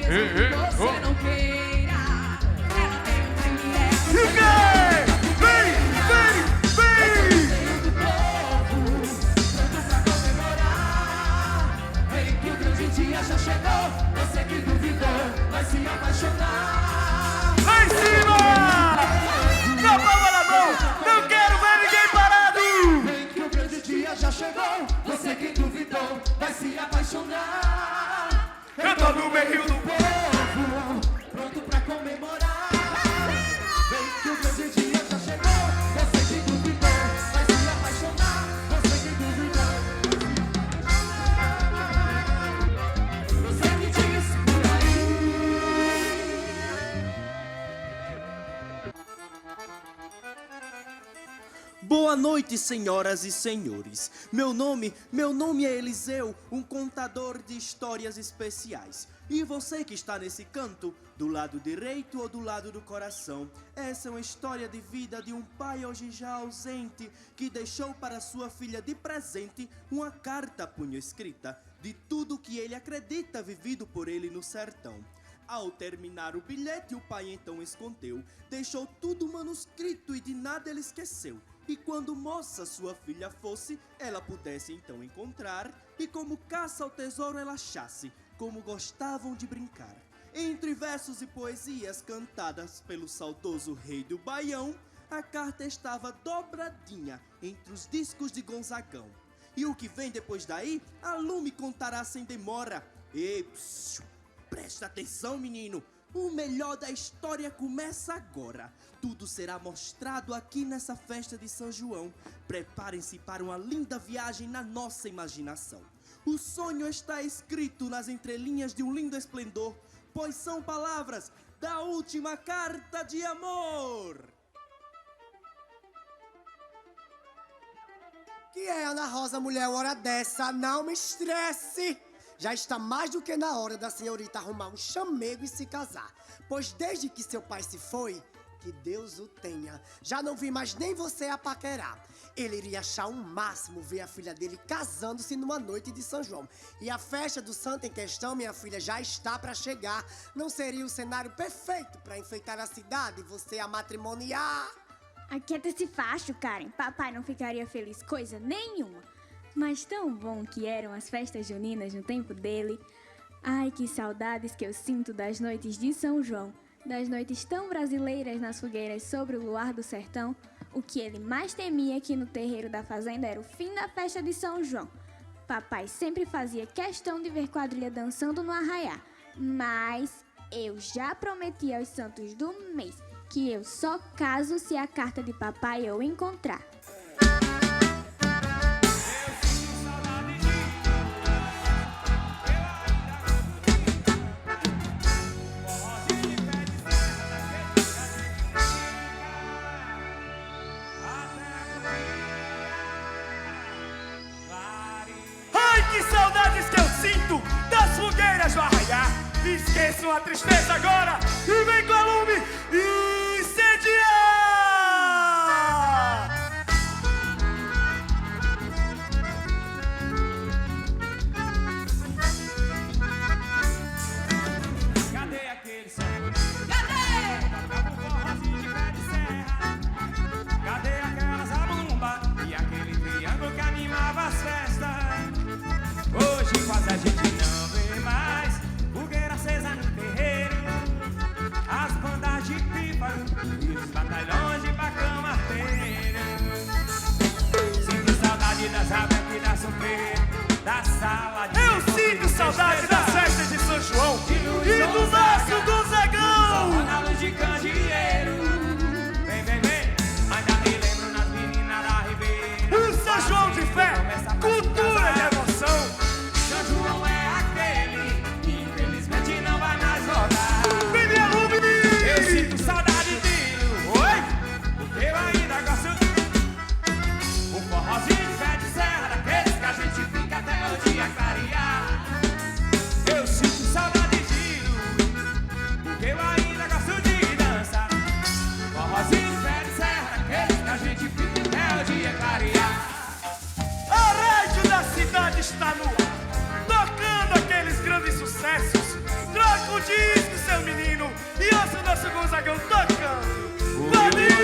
mesmo que você não queira. Ela tem um trem que é Vem, vem, vem! do povo, pronto pra comemorar. Vem que o grande dia já chegou. Você que duvidou vai se apaixonar. Lá em cima! Na palma da mão! Não quero ver ninguém parado! Vem que o grande dia já chegou. Você que duvidou vai se apaixonar. Eu tô no meio do Povo, pronto pra comemorar. Vem que o grande dia já chegou. Você que duvidou vai se apaixonar. Você que duvidou você que disse por aí. Boa noite, senhoras e senhores. Meu nome é Eliseu, um contador de histórias especiais. E você que está nesse canto, do lado direito ou do lado do coração, essa é uma história de vida de um pai hoje já ausente que deixou para sua filha de presente uma carta a punho escrita de tudo que ele acredita vivido por ele no sertão. Ao terminar o bilhete, o pai então escondeu, deixou tudo manuscrito e de nada ele esqueceu. E quando moça sua filha fosse, ela pudesse então encontrar, e como caça ao tesouro ela achasse, como gostavam de brincar. Entre versos e poesias cantadas pelo saudoso rei do Baião, a carta estava dobradinha entre os discos de Gonzagão. E o que vem depois daí, a Lume contará sem demora. E presta atenção, menino! O melhor da história começa agora. Tudo será mostrado aqui nessa festa de São João. Preparem-se para uma linda viagem na nossa imaginação. O sonho está escrito nas entrelinhas de um lindo esplendor, pois são palavras da última carta de amor. Que é, Ana Rosa, mulher, hora dessa? Não me estresse! Já está mais do que na hora da senhorita arrumar um chamego e se casar. Pois desde que seu pai se foi, que Deus o tenha, já não vi mais nem você a paquerar. Ele iria achar um máximo ver a filha dele casando-se numa noite de São João. E a festa do santo em questão, minha filha, já está para chegar. Não seria o cenário perfeito para enfeitar a cidade e você a matrimoniar? Aquieta esse facho, Karen. Papai não ficaria feliz coisa nenhuma. Mas tão bom que eram as festas juninas no tempo dele. Ai, que saudades que eu sinto das noites de São João, das noites tão brasileiras nas fogueiras sobre o luar do sertão. O que ele mais temia aqui no terreiro da fazenda era o fim da festa de São João. Papai sempre fazia questão de ver quadrilha dançando no arraiá. Mas eu já prometi aos santos do mês que eu só caso se a carta de papai eu encontrar. Que saudades que eu sinto das fogueiras do arraiá. Esqueçam a tristeza agora e vem com a Lume incendiar! Cadê aquele sanfoneiro? Cadê? Tocava um forrozinho de pé de serra. Cadê aquela zabumba e aquele triângulo que animava as festas? Hoje quase a gente não vê mais fogueira acesa no terreiro. As bandas de disco, seu menino, e ouça o nosso Gonzagão tocando. Quadrilha!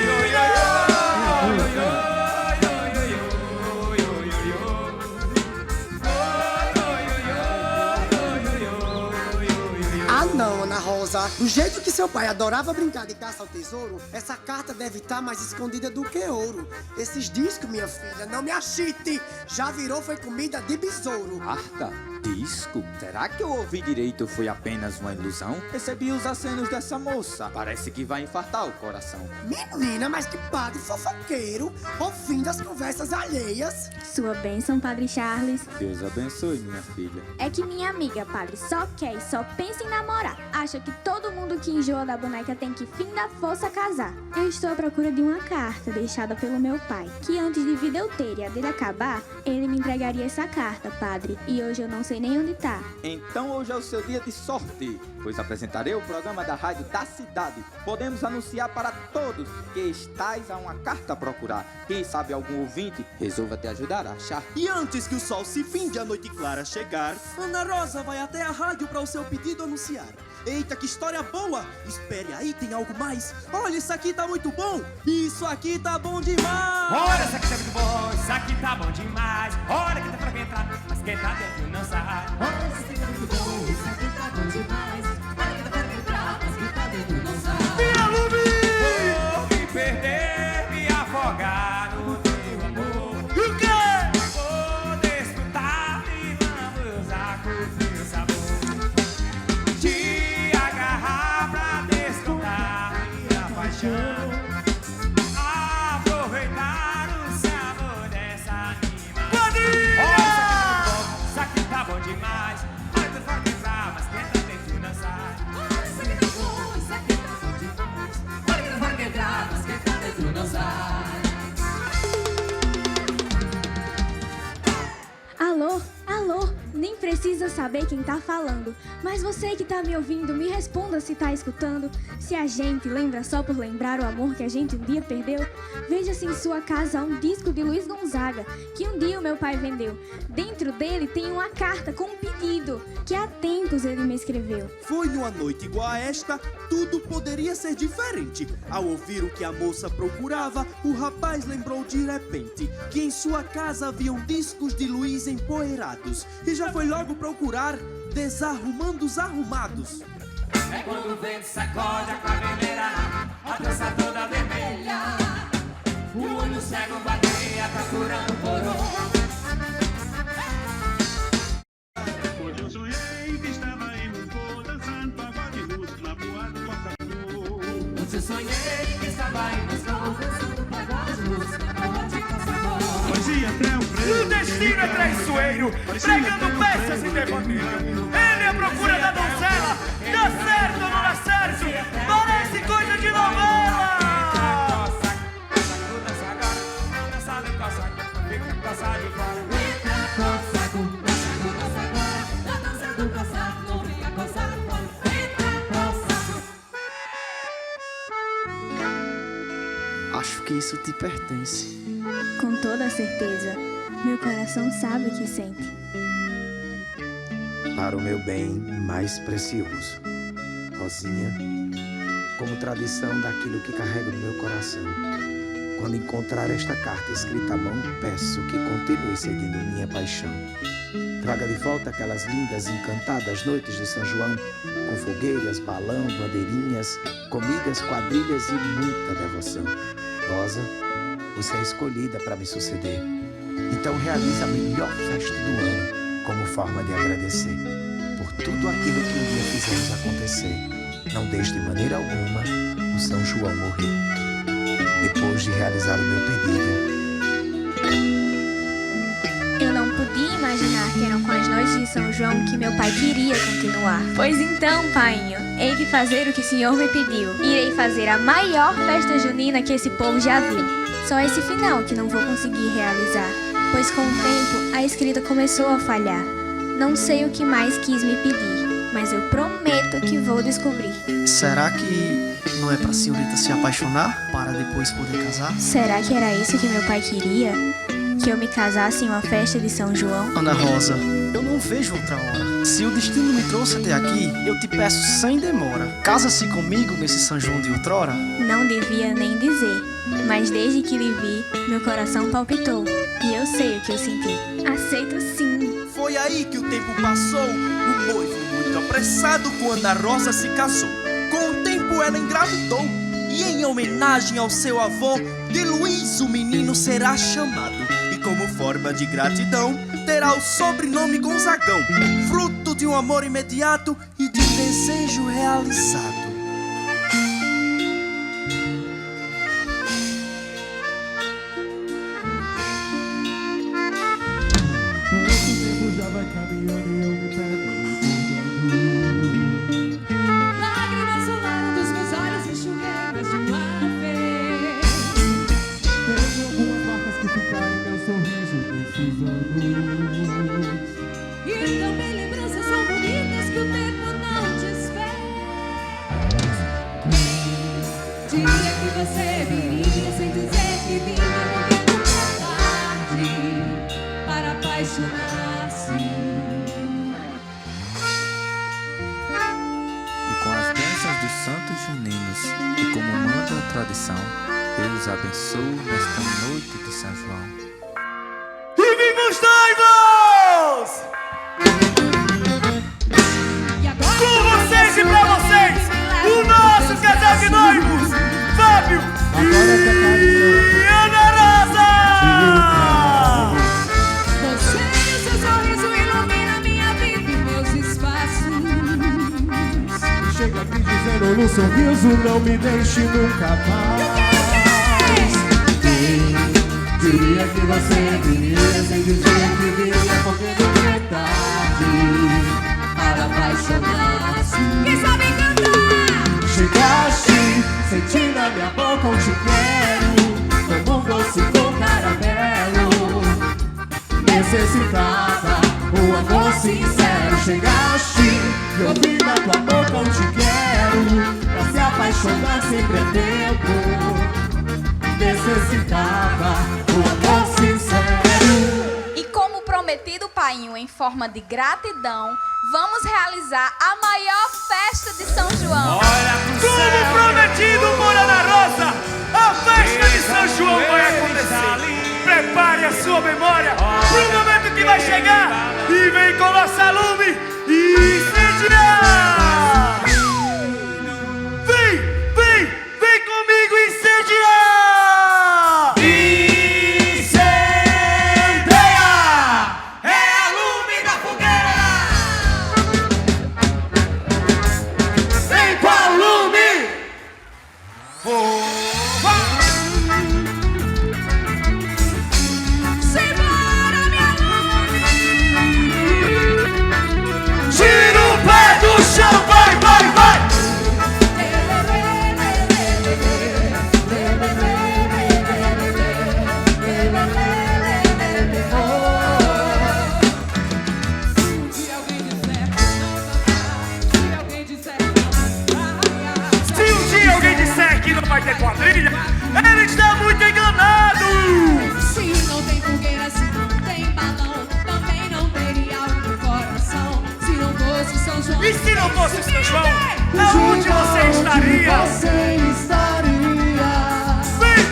Ah não, Ana Rosa, do jeito que seu pai adorava brincar de caça ao tesouro, essa carta deve estar mais escondida do que ouro. Esses discos, minha filha, não me achite, já virou foi comida de besouro. Carta? Disco? Será que eu ouvi direito? Foi apenas uma ilusão? Recebi os acenos dessa moça. Parece que vai infartar o coração. Menina, mas que padre fofoqueiro, ouvindo as conversas alheias. Sua bênção, Padre Charles. Deus abençoe, minha filha. É que minha amiga, padre, só quer e só pensa em namorar. Acha que todo mundo que enjoa da boneca tem que fim da força casar. Eu estou à procura de uma carta deixada pelo meu pai, que antes de vida eu ter e a dele acabar, ele me entregaria essa carta, padre. E hoje eu não sei nem onde tá. Então hoje é o seu dia de sorte, pois apresentarei o programa da rádio da cidade. Podemos anunciar para todos que estás a uma carta a procurar. Quem sabe algum ouvinte resolva te ajudar a achar. E antes que o sol se finde e a noite clara chegar, Ana Rosa vai até a rádio para o seu pedido anunciar. Eita, que história boa! Espere aí, tem algo mais. Olha, isso aqui tá muito bom! Isso aqui tá bom demais! Olha, isso aqui tá muito bom, isso aqui tá bom demais. Olha que tá pra entrar, mas quem tá dentro não sai. Olha, isso aqui tá muito bom, isso aqui tá bom demais. Olha que tá pra entrar, mas quem tá dentro não sai. Vou me perder, me afogar no teu amor. E o quê? Vou desfrutar e lambuzar com o teu sabor. Te agarrar pra descontar minha paixão. Aproveitar o sabor dessa animação. Quadrilha! Isso aqui tá bom demais. Olha, tu vai entrar, mas quem tá dentro não sai. Olha, isso aqui tá bom, isso aqui tá bom demais. Olha que não vai entrar, mas quem tá dentro não sai. Alô? Alô? Nem precisa saber quem tá falando. Mas você que tá me ouvindo, me responda se tá escutando. Se a gente lembra só por lembrar o amor que a gente um dia perdeu. Veja se em sua casa há um disco de Luiz Gonzaga, que um dia o meu pai vendeu. Dentro dele tem uma carta com um pedido, que há tempos ele me escreveu. Foi numa noite igual a esta, tudo poderia ser diferente. Ao ouvir o que a moça procurava, o rapaz lembrou de repente que em sua casa haviam discos de Luiz empoeirados. E já foi logo procurar, desarrumando os arrumados. É quando o vento sacode a claveira, a trança toda vermelha. O olho cego bateia, procurando coroa. Hoje eu sonhei que estava em Moscou dançando pagode russo na boate Passaporto. Onde eu sonhei que estava em Moscou dançando pagode russo na boate Passaporto. Parecia até um O destino é traiçoeiro, pregando peças em devaneio. Ele é a procura da donzela, dá certo ou não dá certo, parece coisa de novela. Entra, coça, agora. Na dança do coçar, não venha coçar agora. Entra, coça. Acho que isso te pertence. Com toda certeza, meu coração sabe o que sente. Para o meu bem mais precioso, Rosinha, como tradição daquilo que carrego no meu coração. Quando encontrar esta carta escrita à mão, peço que continue seguindo minha paixão. Traga de volta aquelas lindas e encantadas noites de São João, com fogueiras, balão, bandeirinhas, comidas, quadrilhas e muita devoção. Rosa, você é escolhida para me suceder. Então realize a melhor festa do ano, como forma de agradecer por tudo aquilo que um dia fizemos acontecer. Não deixe de maneira alguma o São João morrer. Depois de realizar o meu pedido, Eu não podia imaginar que eram com as noites de São João que meu pai queria continuar. Pois então, painho, hei de fazer o que o senhor me pediu. Irei fazer a maior festa junina que esse povo já viu. Só esse final que não vou conseguir realizar, pois com o tempo a escrita começou a falhar. Não sei o que mais quis me pedir, mas eu prometo que vou descobrir. Será que não é pra senhorita se apaixonar para depois poder casar? Será que era isso que meu pai queria? Que eu me casasse em uma festa de São João? Ana Rosa, eu não vejo outra hora. Se o destino me trouxe até aqui, eu te peço sem demora. Casa-se comigo nesse São João de outrora. Não devia nem dizer, mas desde que lhe vi, meu coração palpitou. E eu sei o que eu senti. Aceito sim. Foi aí que o tempo passou, o noivo muito apressado com Ana Rosa se casou. Com o tempo ela engravidou, e em homenagem ao seu avô, de Luiz o menino será chamado. E como forma de gratidão, terá o sobrenome Gonzagão, fruto de um amor imediato e de um desejo realizado. Já vai caminhando e eu me pego. Lágrimas rolaram dos meus olhos, enxuguei mais de uma vez. Tenho algumas marcas que ficaram em meu sorriso nesses anos. E também lembranças tão bonitas que o tempo não desfez. Diria que você viria sem dizer que vinha, porque nunca é tarde para apaixonar. E com as bênçãos dos santos juninos, e como manda a tradição, eu os abençoo nesta noite de São João. E vivos noivos! Com vocês e pra vocês, o nosso casal de noivos, Fábio e Ana Rosa! Você e seu sorriso ilumina minha vida e meus espaços. Chega aqui dizendo no sorriso, não me deixe nunca mais. Quem diria que você viria sem dizer que vinha, porque não é tarde para apaixonar-se. Quem sabe cantar? Chegaste, senti na minha boca um te quero, como um doce com caramelo. Necessitava um amor sincero. Chegaste, e ouvi na tua boca um te quero, pra se apaixonar sempre é tempo. Necessitava um amor sincero. E como prometido, painho, em forma de gratidão, vamos realizar a maior festa de São João. Como prometido por Ana Rosa, a festa de São João vai acontecer. Prepare a sua memória pro momento que vai chegar e vem com nossa lume e incendiar. Vem comigo incendiar. Incendeia! É a lume da fogueira. Vem com a lume. Tira o pé do chão, vai, vai, vai! Se um dia alguém disser que não vai ter quadrilha, ele está muito enganado! Se não tem fogueira, se não tem balão, também não teria um coração. Se não fosse São João, E se não fosse São João, aonde você estaria? Você estaria. Vem!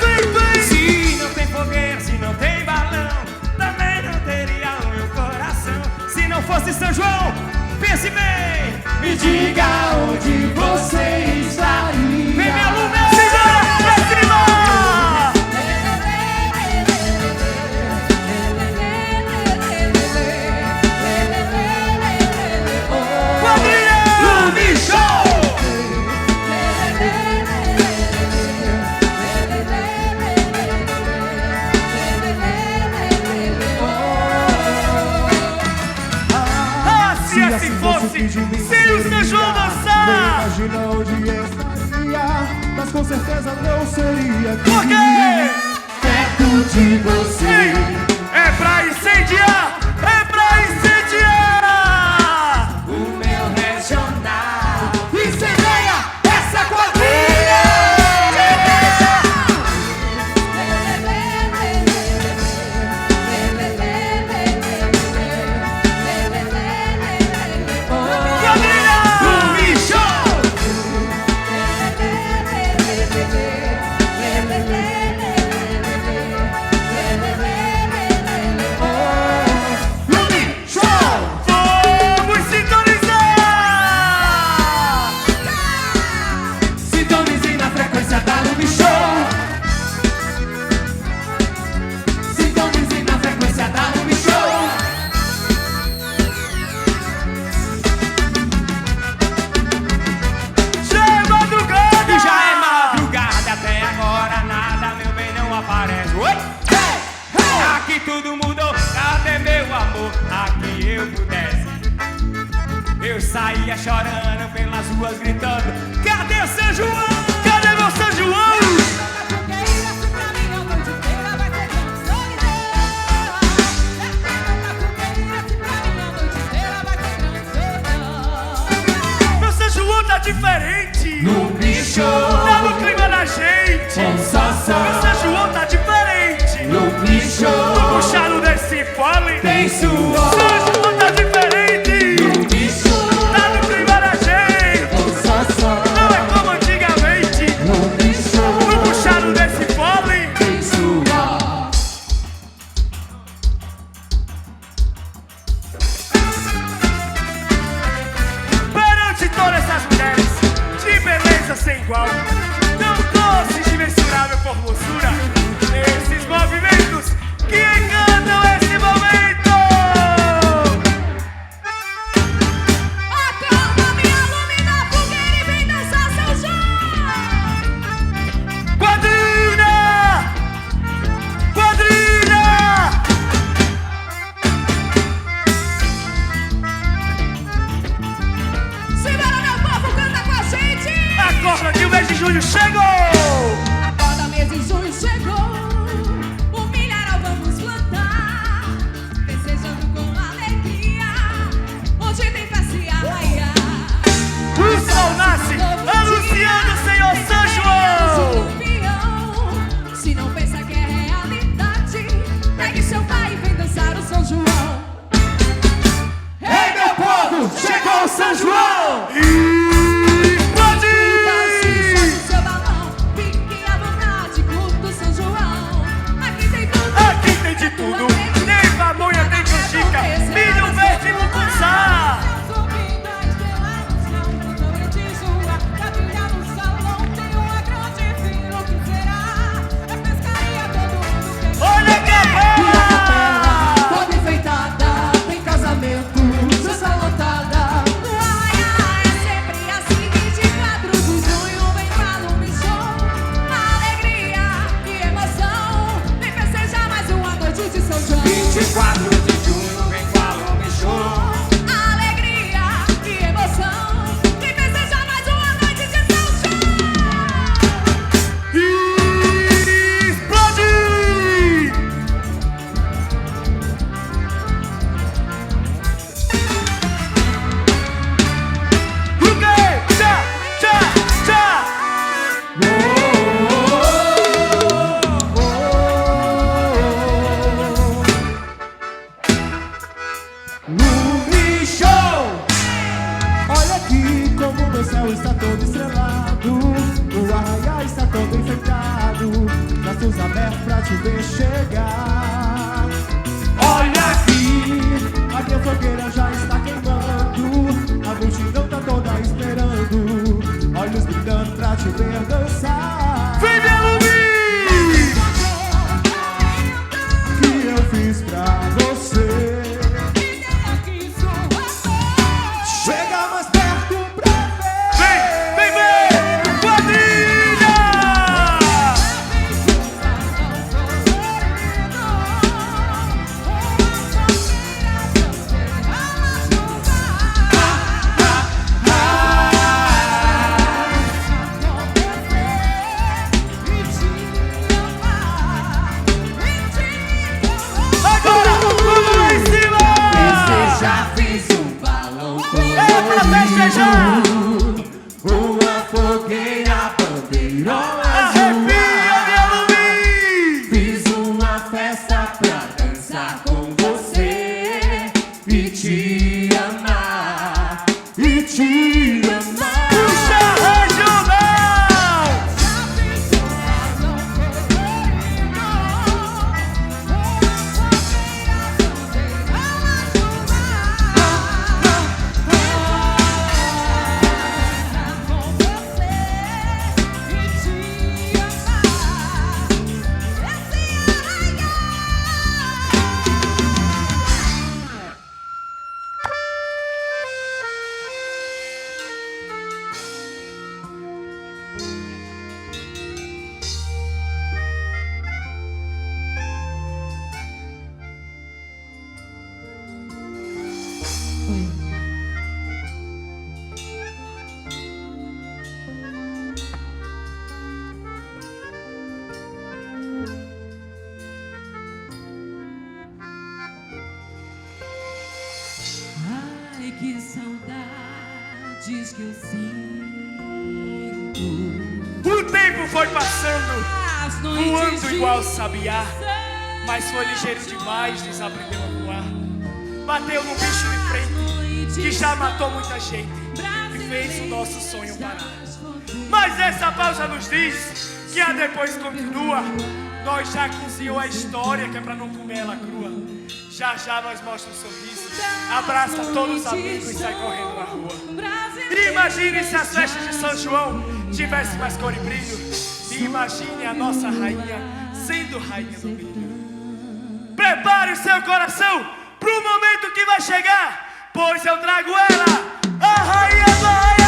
Se não tem fogueira, se não tem balão, também não teria o meu coração. Se não fosse São João, pense bem! Me diga onde você estaria. Vem minha lume! Segura pra cima! Quadrilha! Lume Show! Ah, se assim fosse, se o São João dançar! Imagina onde eu estaria, mas com certeza não seria aqui. Por quê? Perto de você. É pra incendiar! É pra incendiar! O meu regional. Incendeia essa quadrilha! saía chorando pelas ruas gritando: cadê São João? Cadê meu São João? Meu São João tá diferente. No bicho, tá no clima da gente. Sensação. Meu São João tá diferente. No bicho, no puxado desse fole tem suor. São João tá diferente. No bicho, tá no clima da gente. Sensação. Não é como antigamente. No bicho, no puxado desse fole tem suor. Perante todas essas mulheres de beleza sem igual, tão doces de mensurável formosura, esses movimentos que encantam esse momento. Acalma, me ilumina a fogueira e vem dançar São João. Quadrilha! Quadrilha! Simbora, meu povo, canta com a gente. Acorda que o mês de julho chegou! Acorda, mês de junho chegou. O milharal vamos plantar, desejando com alegria. Onde tem festa e arraiar. O sol nasce anunciando o Senhor São João! Lampião, se não pensa que é realidade, pegue seu pai e vem dançar o São João. Ei, meu povo, chegou o São João! Explode! Solte seu balão, fique à vontade, curta o São João. Aqui tem tudo. Aqui tem de tudo! Tem pamonha, tem canjica, milho verde e mucunçá! Subindo a estrela no céu, no sobre de sua. Pra brilhar no salão, tem uma grande fila, o que será? É pescaria, todo mundo quer. Olha a capela! Toda enfeitada, tem casamento, sessão lotada. No arraiá é sempre assim, 24 de junho vem Palume Show. Alegria e emoção, vem festejar mais uma noite de São João. 24 de junho vem Palume Show. Alegria e emoção, vem festejar mais uma noite de São João. Explode! O quê? Tchá, tchá, tchá! Lume Show! Olha aqui como meu céu está todo estrelado. O arraial está todo enfeitado. Braços abertos pra te ver chegar. Olha aqui, a minha fogueira já está queimando. A multidão tá toda esperando. Olhos brilhando pra te ver dançar. Vem, Belumi! Que eu fiz pra você. Chega mais perto pra ver. Vem, vem! Quadrilha! diz que eu sinto. O tempo foi passando, As noites voando de igual sabiá, mas foi ligeiro demais, desaprendeu a voar. Bateu no bicho de frente, que já matou muita gente e fez o nosso sonho parar. Mas essa pausa nos diz que a depois continua. Nós já cozinhou a história, que é pra não comer ela crua. Já já nós mostramos um sorriso, abraça todos os amigos e sai correndo na rua. Imagine se as festas de São João tivessem mais cor e brilho. E imagine a nossa rainha sendo rainha do milho. Prepare o seu coração pro momento que vai chegar, pois eu trago ela, a rainha do arraial.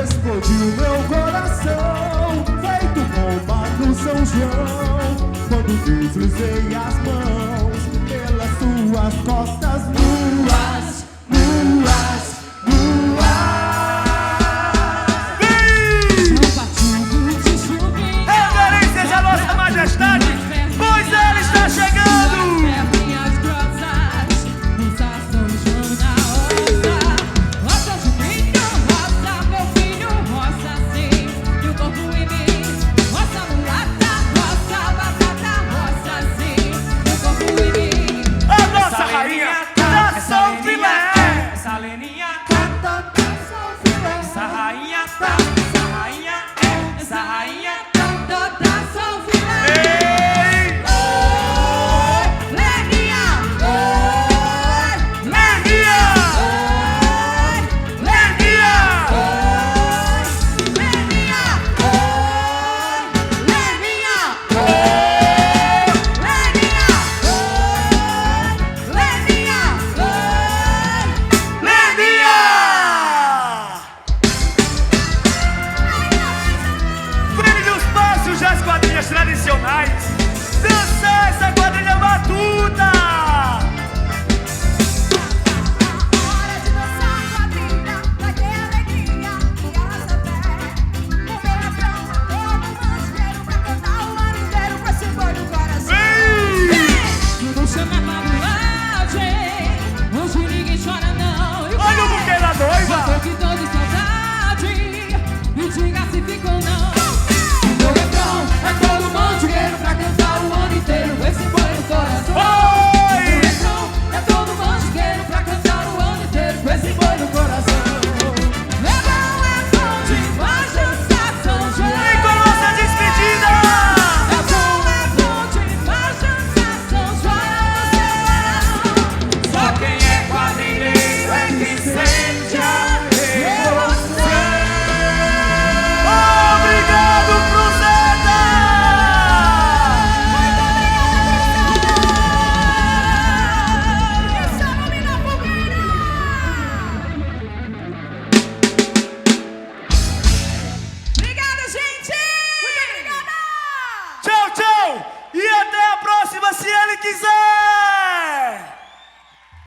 Explodiu meu coração, feito bomba no São João, quando deslizei as mãos pelas suas costas nuas, nuas, nuas. Reverências à Vossa Majestade, pois ela está chegando. Minhas grosas, rosa São João na rosa. Rosa de milho, rosa, meu filho, rosa sim. E o corpo em mim, rosa mulata, rosa batata, rosa sim. E o corpo em mim, A nossa rainha da São Filé. Essa leninha canta, essa rainha tá, essa rainha é, essa rainha canta.